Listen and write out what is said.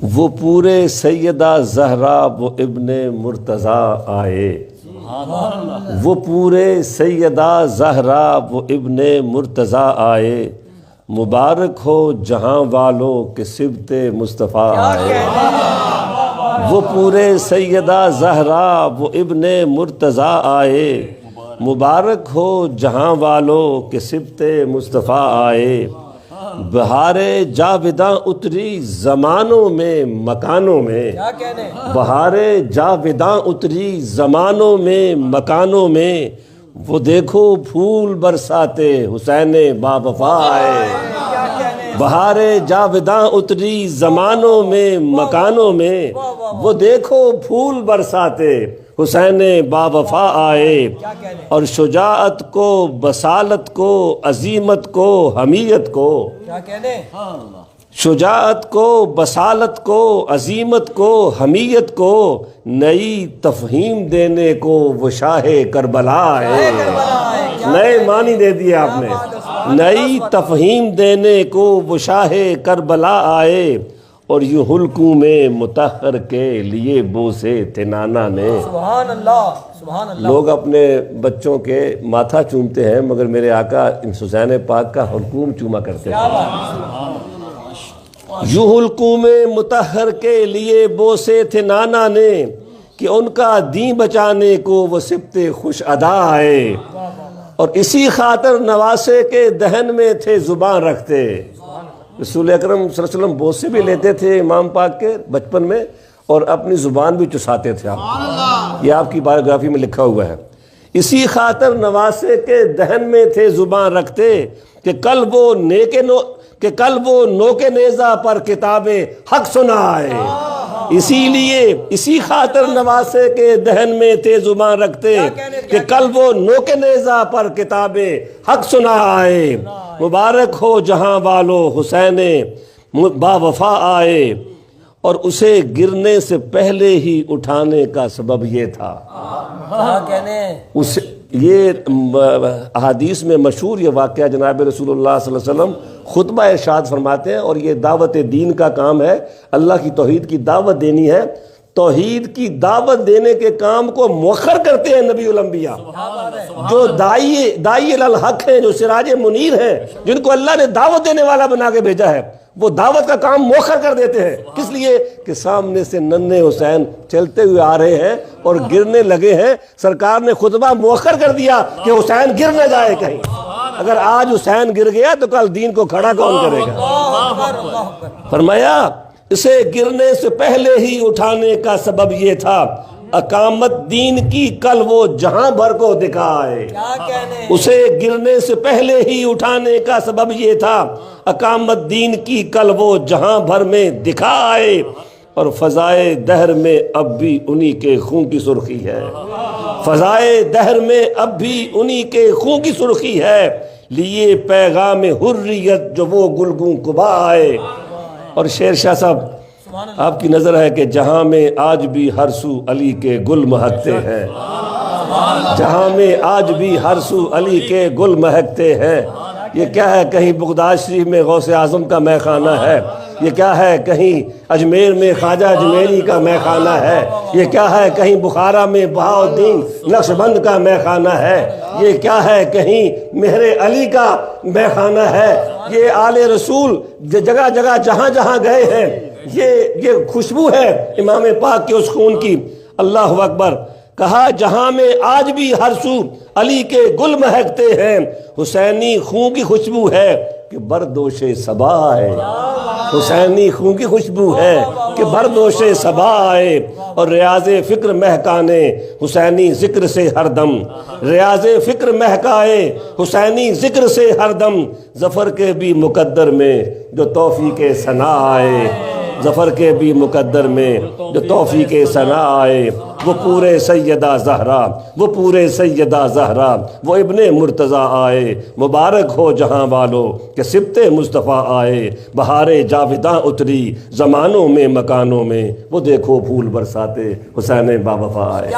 وہ پورے سیدہ زہرا وہ ابن مرتضیٰ آئے، وہ پورے سیدہ زہرا وہ ابن مرتضیٰ آئے، مبارک ہو جہاں والوں کے سبط مصطفیٰ آئے۔ وہ پورے سیدہ زہرا وہ ابن مرتضیٰ آئے، مبارک ہو جہاں والوں کے سبط مصطفیٰ آئے۔ بہار جاوداں اتری زمانوں میں مکانوں میں، بہار جاوداں اتری زمانوں میں مکانوں میں، وہ دیکھو پھول برساتے حسین با وفا آئے۔ بہار جاوداں اتری زمانوں میں مکانوں میں، وہ دیکھو پھول برساتے حسین با وفا آئے۔ اور شجاعت کو، بصالت کو، عزیمت کو، حمیت کو، شجاعت کو، بصالت کو، عزیمت کو، حمیت کو، نئی تفہیم دینے کو وہ شاہ کربلا آئے۔ نئے معنی دے دیے آپ نے، نئی تفہیم دینے کو وہ شاہ کربلا آئے۔ اور یوں حلقوں میں مطہر کے لیے بوسے تھے نانا نے۔ سبحان اللہ، سبحان اللہ۔ لوگ اپنے بچوں کے ماتھا چومتے ہیں، مگر میرے آقا حسین پاک کا حلقوم چوما کرتے ہیں۔ یوں حلقوں میں مطہر کے لیے بوسے تھے نانا نے، کہ ان کا دین بچانے کو وہ سبط خوش ادا آئے۔ اور اسی خاطر نواسے کے دہن میں تھے زبان رکھتے۔ رسول اکرم صلی اللہ علیہ وسلم بوسے بھی لیتے تھے امام پاک کے بچپن میں، اور اپنی زبان بھی چساتے تھے آپ، یہ آپ کی بایوگرافی میں لکھا ہوا ہے۔ اسی خاطر نواسے کے دہن میں تھے زبان رکھتے، کہ کل وہ نوک نیزہ پر کتاب حق سنا آئے۔ اسی لیے اسی خاطر نواسے کے دہن میں تھے زبان رکھتے، کہ کل وہ نوک نیزہ پر کتاب حق سنا آئے۔ مبارک ہو جہاں والو حسین با وفا آئے۔ اور اسے گرنے سے پہلے ہی اٹھانے کا سبب یہ تھا، یہ احادیث میں مشہور یہ واقعہ جناب رسول اللہ صلی اللہ علیہ وسلم خطبہ ارشاد فرماتے ہیں، اور یہ دعوت دین کا کام ہے، اللہ کی توحید کی دعوت دینی ہے۔ توحید کی دعوت دینے کے کام کو مؤخر کرتے ہیں نبی الانبیاء، جو داعی الحق ہیں، جو سراج منیر ہیں، جن کو اللہ نے دعوت دینے والا بنا کے بھیجا ہے، وہ دعوت کا کام مؤخر کر دیتے ہیں۔ کس لیے؟ کہ سامنے سے ننھے حسین چلتے ہوئے آ رہے ہیں اور گرنے لگے ہیں، سرکار نے خطبہ مؤخر کر دیا کہ حسین گر نہ جائے کہیں۔ اگر آج حسین گر گیا تو کل دین کو کھڑا کون کرے گا؟ فرمایا اسے گرنے سے پہلے ہی اٹھانے کا سبب یہ تھا، اقامت دین کی کل وہ جہاں بھر کو دکھائے۔ اسے گرنے سے پہلے ہی اٹھانے کا سبب یہ تھا، اقامت دین کی کل وہ جہاں بھر میں دکھائے۔ اور فضائے دہر میں اب بھی انہی کے خون کی سرخی ہے، فضائے دہر میں اب بھی انہی کے خون کی سرخی ہے، لیے پیغام حریت جو وہ گلگوں قبا آئے۔ اور شیر شاہ صاحب آپ کی نظر ہے کہ جہاں میں آج بھی ہر سو علی کے گل مہکتے ہیں، جہاں میں آج بھی ہر سو علی کے گل مہکتے ہیں، یہ کیا ہے کہیں بغداد شریف میں غوث اعظم کا مے خانہ ہے، یہ کیا ہے کہیں اجمیر میں خواجہ اجمیری کا مے خانہ ہے، یہ کیا ہے کہیں بخارا میں بہاؤالدین نقشبند کا مے خانہ ہے، یہ کیا ہے کہیں مہر علی کا مے خانہ ہے۔ یہ آل رسول جگہ جگہ جہاں جہاں گئے ہیں، یہ خوشبو ہے امام پاک کے اس خون کی۔ اللہ اکبر۔ کہا جہاں میں آج بھی ہر سو علی کے گل مہکتے ہیں، حسینی خون کی خوشبو ہے کہ بردوش صبا ہے، حسینی خون کی خوشبو ہے کہ بردوش صبا آئے۔ اور ریاض فکر مہکانے حسینی ذکر سے ہر دم، ریاض فکر مہکائے حسینی ذکر سے ہر دم، ظفر کے بھی مقدر میں جو توفیق ثنا آئے، ظفر کے بھی مقدر میں جو توفیق ثنا آئے۔ وہ پورے سیدہ زہرا، وہ پورے سیدہ زہرا وہ ابن مرتضیٰ آئے، مبارک ہو جہاں والو کہ سبط مصطفیٰ آئے۔ بہار جاوداں اتری زمانوں میں مکانوں میں، وہ دیکھو پھول برساتے حسین با وفا آئے۔